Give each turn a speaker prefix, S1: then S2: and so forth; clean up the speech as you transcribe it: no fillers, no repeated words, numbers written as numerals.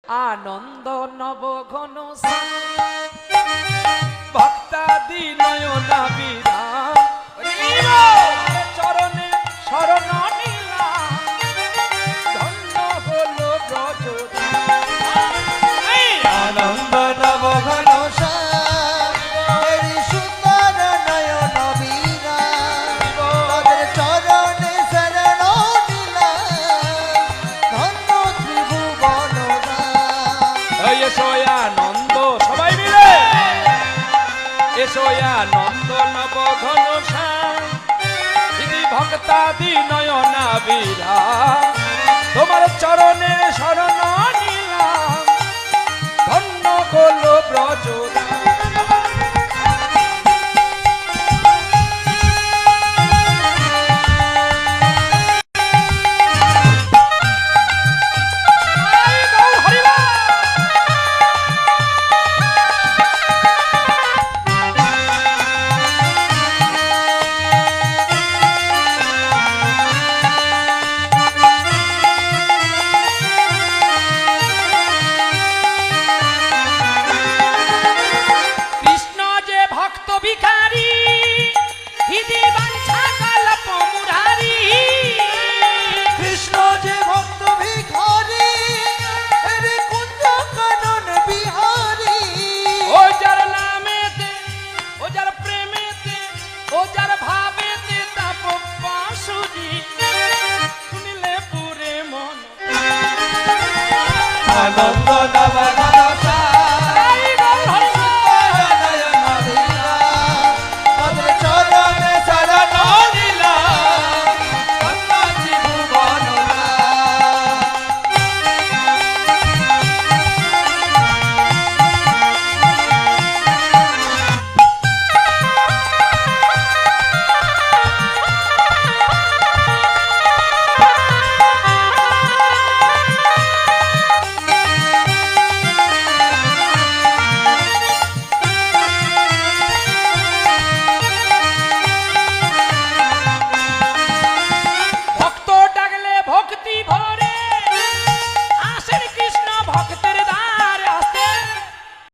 S1: আনন্দ নব ঘন ভক্তাদি নয়না বিরাম চরণে শরণ নিলাম ধন্য হলো ব্রজ
S2: আনন্দ নব ঘন সুন্দর নয়ন বীরা তাদের চরণে শরণ নিলাম ধন্য ত্রিভুবন
S1: এসো আনন্দ সবাই মিলে এসো আনন্দ নব ঘন ভক্তাদি নয়না বিরাম তোমার চরণে শরণ নিলাম ধন্য হলো ব্রজ
S2: আনন্দ নব